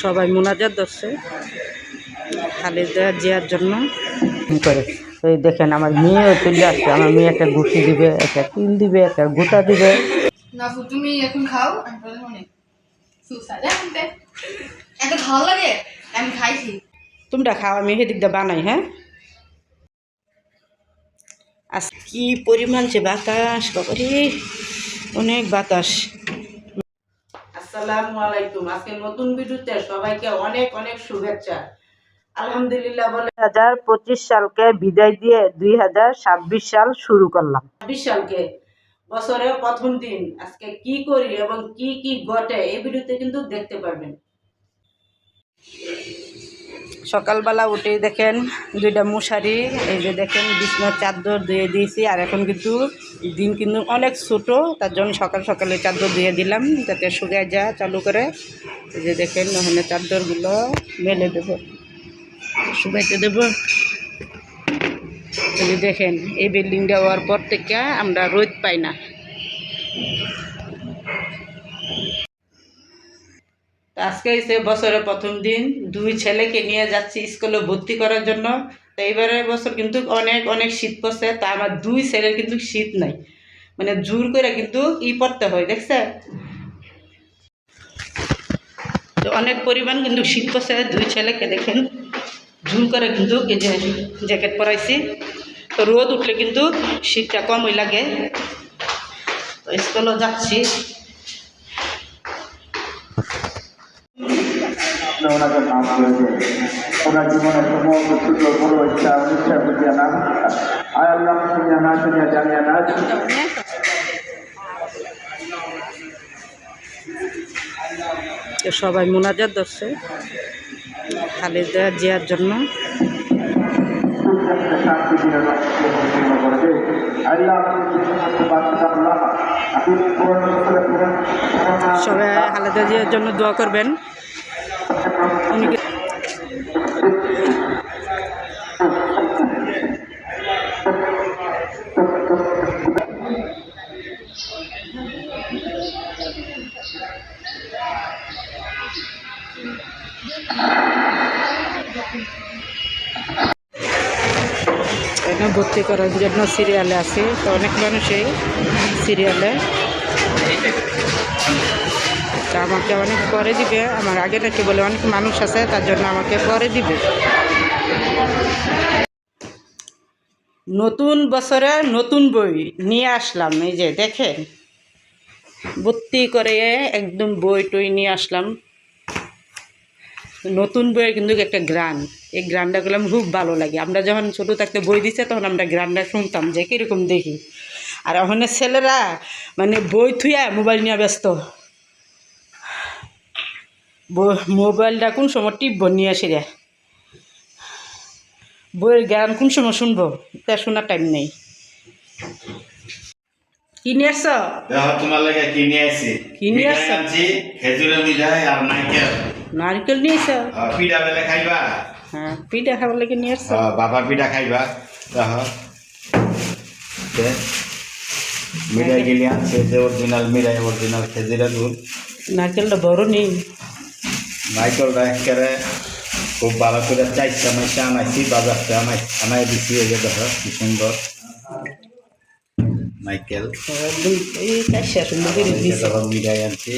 সবাই মোনাজাত ধরছে খালেদা জিয়ার জন্য করে। এই দেখেন আমার মেয়েও চলে আসছে, আমার মেয়ে একটা ঘুষি দিবে, একটা তিল দিবে, একটা গোটা দিবে। না তুমি এখন খাও, আমি বলে মনে সুসালে আনতে এত ভালো লাগে, আমি খাইছি। তোমরা খাও, আমি সেদিক দিয়ে বানাই। হ্যাঁ, আজ কি পরিমাণ যে বাতাস, বাবারে অনেক বাতাস। আসসালামু আলাইকুম। আজকে নতুন ভিডিওতে সবাইকে অনেক অনেক শুভেচ্ছা। আলহামদুলিল্লাহ বলে 2025 সালকে বিদায় দিয়ে 2026 সাল শুরু করলাম। 26 সালকে বছরের প্রথম দিন আজকে কি করি এবং কি কি ঘটে এই ভিডিওতে কিন্তু দেখতে পারবেন। সকালবেলা উঠেই দেখেন দুইটা মশারি, এই যে দেখেন বিছনার চাদর ধুয়ে দিয়েছি। আর এখন কিন্তু দিন কিন্তু অনেক ছোট, তার জন্য সকাল সকালে চাদর ধুয়ে দিলাম যাতে শুকায় যা চালু করে। এই যে দেখেন ওখানে চাদরগুলো মেলে দেবো, শুকাইতে দেবো। এই যে দেখেন এই বিল্ডিংটা হওয়ার পর থেকে আমরা রোদ পাই না। আজকে এসে বছরের প্রথম দিন, দুই ছেলেকে নিয়ে যাচ্ছি স্কুলে ভর্তি করার জন্য। তো এইবারের বছর কিন্তু অনেক অনেক শীত পড়ছে, তা আমার দুই ছেলের কিন্তু শীত নাই, মানে জোর করে কিন্তু পড়তে হয়, দেখছে তো অনেক পরিমাণ কিন্তু শীত পড়ছে। দুই ছেলেকে দেখেন জোর করে কিন্তু এই যে জ্যাকেট পরাইছি। তো রোদ উঠলে কিন্তু শীতটা কমই লাগে। তো স্কুলেও যাচ্ছি। ওনাকে মাফ করে দিন, ওনার জীবনের সমস্ত ছোট বড় ইচ্ছা অনিচ্ছা বুঝিয়া না আয় আল্লাহ শুনিয়া না শুনিয়া জানিয়া না সবাই মোনাজাত ধরছে খালেদা জিয়ার জন্য। শান্তি দিয়ে করবে আল্লাহ সবাই খালেদা জিয়ার জন্য দোয়া করবেন। উনি এখানে ভর্তি করার জন্য সিরিয়ালে আছে, তো অনেক মানুষই সিরিয়ালে। তা আমাকে অনেক পরে দিবে, আমার আগে নাকি বলে অনেক মানুষ আছে, তার জন্য আমাকে পরে দিবে। নতুন বছরে নতুন বই নিয়ে আসলাম, এই যে দেখেন ভর্তি করে একদম বই টই নিয়ে আসলাম। নতুন বইয়ের কিন্তু একটা গ্রান, এই গ্রানটা করলাম খুব ভালো লাগে। আমরা যখন ছোটো থাকতে বই দিচ্ছে তখন আমরা গ্রানটা শুনতাম যে কীরকম দেখি। আর ওখানে ছেলেরা মানে বই থুয়া মোবাইল নিয়ে ব্যস্ত, মোবাইলটা কোন সময় টিপব নিয়ে আসি রে, বইয়ের গান কোন সময় শুনবো, তা শোনার টাইম নেই। কি নিয়ে আসছ? তোমার লাগে কি নিয়ে আসছি? কি নিয়ে আসছ? খেজুরের মিঠাই আর নারকেল। নারকেল নিয়ে আসছ? পিঠা বেলে খাইবা? হ্যাঁ, পিঠা খাবার লাগে নিয়ে আসছ। বাবার পিঠা খাইবা? মিঠাই গেলে আনছে যে অরিজিনাল মিঠাই, অরিজিনাল খেজুরের দুধ। নারকেলটা বড় নেই, নারকেলটা একেবারে খুব ভালো করে চাইছে মাইছে আনাইছি, বাজারতে আনাই দিচ্ছি। এই যে দেখো কি সুন্দর নারকেল। একদম এই চাইছে সুন্দর করে দিয়েছে। মিঠাই আনছি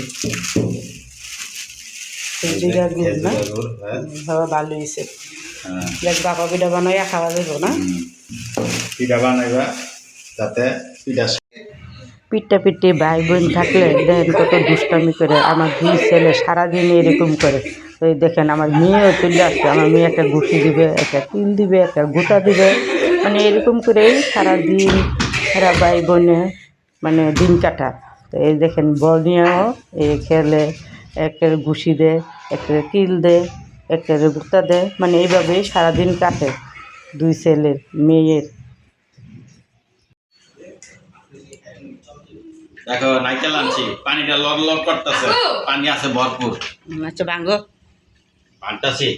খেজুরের গুড় না, খাওয়া ভালো হয়েছে। দেখ বাবা পিঠা বানাইয়া খাওয়া যাবো না? পিঠা বানাইবা যাতে পিঠা পিঠে ভাই বোন থাকলে দেখেন কত দুষ্টামি করে। আমার দুই ছেলে সারাদিন এরকম করে। এই দেখেন আমার মেয়েও চলে আসছে, আমার মেয়ে একটা ঘুষি দিবে, একটা তিল দিবে, একটা গোটা দিবে, মানে এরকম করেই সারাদিন এরা ভাই বোনে মানে দিন কাটা। তো এই দেখেন বল নিয়েও এই খেলে, একটা ঘুষি দেয়, একটা তিল দেয়, একটা গোটা দেয়, মানে এইভাবেই সারাদিন কাটে দুই ছেলের মেয়ের। দেখো নাইকেল আনছি, পানিটা লড় লড় করতেছে, পানি আছে ভরপুর। আচ্ছা ভাঙ্গো পানটাছি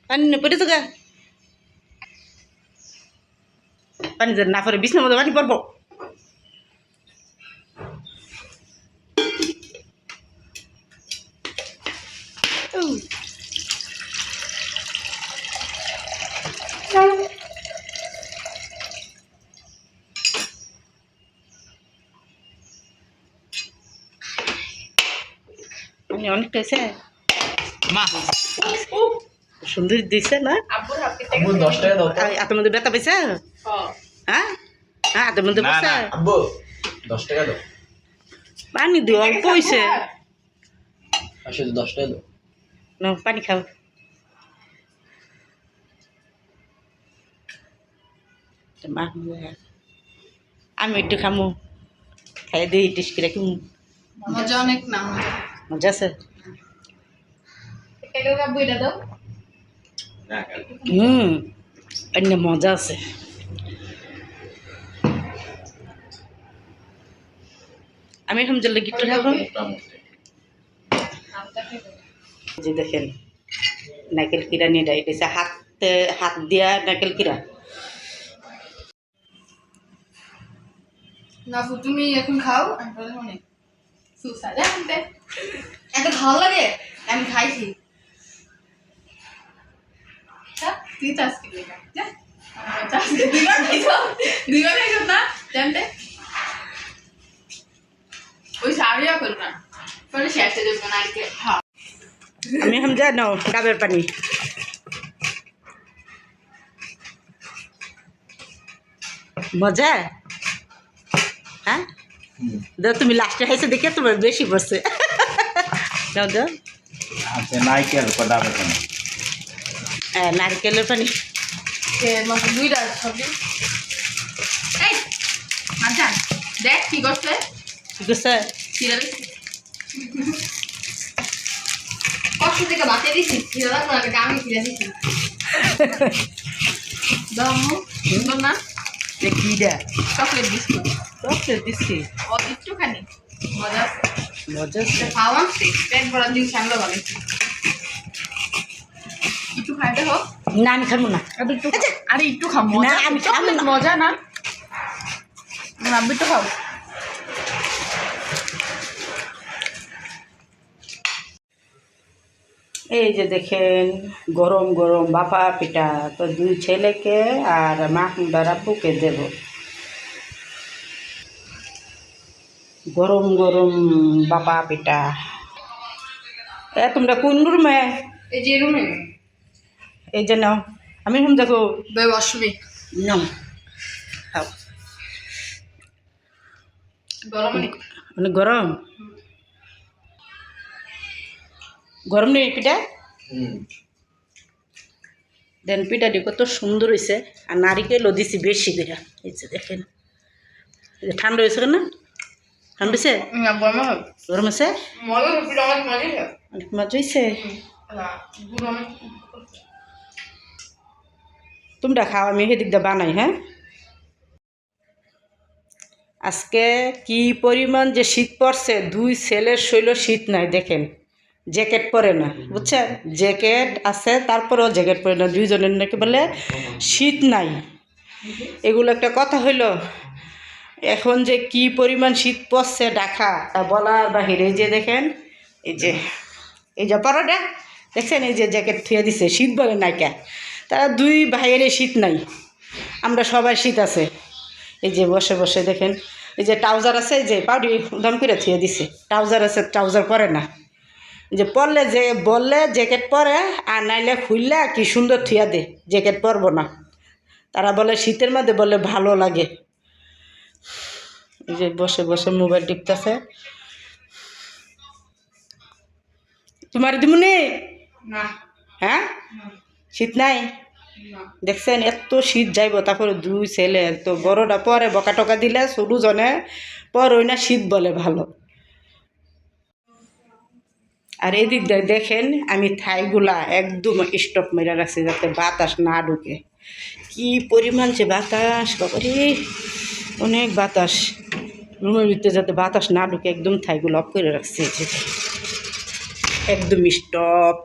পানি পড়ে তো গা, পানি না পরে বিছনার মধ্যে পানি পড়বো। পানি অনেক হয়েছে মা সুন্দর দিছে না আব্বুর হাত কেটে আব্বু 10 টাকা দাও তো। হাতের মধ্যে ব্যথা পেয়েছে হ্যাঁ হ্যাঁ হাতের মধ্যে না পেয়েছে না আব্বু 10 টাকা দাও। পানি দিও অল্প হয়েছে আসলে 10 টাকা দাও। না পানি খাও মা আমি একটু খামু খাই দিই টেস্ট করে কি মজা অনেক না মজা আছে কেটে আব্বু এটা দাও না কাল অন্য মজা আছে আমি এখন জল গিট্টু খাবো যে দেখেন নারকেল কিরা নিয়ে দেয় এটা হাত দিয়া নারকেল কিরা না তুমি এখন খাও আমি পরে মনে সুসাইড আনতে এত ভালো লাগে আমি খাইছি তুই চাষ কি যা চাষ দুইবার খাইছো না জানতে ওই সারিয়া করো না পরে শেষে দেবো না আজকে হ্যাঁ আমি এখন যা নাও ডাবের পানি মজা হ্যাঁ দাও তুমি লাস্টে খাইছো দেখে তোমার বেশি পড়ছে দাও দাও আচ্ছা নাইকেল কটা বেতন হ্যাঁ নারকেলের পানি মাত্র দুইটা সবজি এই আচ্ছা দেখ কি করছে ঠিক আছে সিরিয়াল কষ্ট থেকে বাঁচিয়ে দিচ্ছি সিরিয়াল আপনাকে আমি ফিরে দিচ্ছি দমু সুন্দর না কি দেয় চকলেট বিস্কুট চকলেট দিচ্ছি ও একটুখানি মজা আছে মজা আছে খাওয়ান পেট ভরা দিন সামনে ভালো একটু খাইতে হোক না আমি খাবো না আরে একটু খাও মজা না, আমি খাবো না। মজা না আমি একটু খাও এই যে দেখেন গরম গরম বাপা পিঠা তো দুই ছেলেকে আর মাহমুদার আব্বুকে দেব গরম গরম বাপা পিঠা তোমরা কোন রুমে এই যে রুমে এই যে নাও আমি রুম দেখো বেব আসবি নাও খাও গরম মানে গরম গরম নেই পিঠা দেন পিঠাটি কত সুন্দর হয়েছে আর নারিকেলও দিছি বেশি করে এই যে দেখেন এই যে ঠান্ডা হয়েছে না ঠান্ডা হয়েছে গরম হবে গরম আছে মজা হবে অনেক মজা হবে অনেক মজা হয়েছে গরম তোমরা খাও আমি সেদিক দিয়ে বানাই হ্যাঁ আজকে কি পরিমাণ যে শীত পড়ছে দুই ছেলের শৈল শীত নাই দেখেন জ্যাকেট পরে না বুঝছেন জ্যাকেট আছে তারপরেও জ্যাকেট পরে না দুইজনের নাকি বলে শীত নাই এগুলো একটা কথা হইল এখন যে কি পরিমাণ শীত পড়ছে ঢাকা তা বলার বাহিরে এই যে দেখেন এই যে পরোটা দেখছেন এই যে জ্যাকেট থুয়ে দিছে শীত বলে নাইকা তারা দুই ভাইয়ের শীত নাই আমরা সবাই শীত আছে এই যে বসে বসে দেখেন এই যে ট্রাউজার আছে এই যে পাউডি দম করে থুয়ে দিছে ট্রাউজার আছে ট্রাউজার পরে না যে পরলে যে বললে জ্যাকেট পরে আর নাইলে খুললে কি সুন্দর থুয়া দে জ্যাকেট পরবো না তারা বলে শীতের মধ্যে বলে ভালো লাগে এই যে বসে বসে মোবাইল টিপতেছে তোমার দিমুনি না হ্যাঁ শীত নাই দেখছেন এত শীত যাইব তারপরে দুই ছেলে তো বড়টা পরে বকা টকা দিলে ছোটো জনে পর ওই না শীত বলে ভালো আর এদিক দিয়ে দেখেন আমি থাইগুলা একদম স্টপ মেরে রাখছি যাতে বাতাস না ঢুকে কি পরিমাণ যে বাতাস বাবারে অনেক বাতাস রুমের ভিতরে যাতে বাতাস না ঢুকে একদম থাইগুলো অফ করে রাখছি একদম স্টপ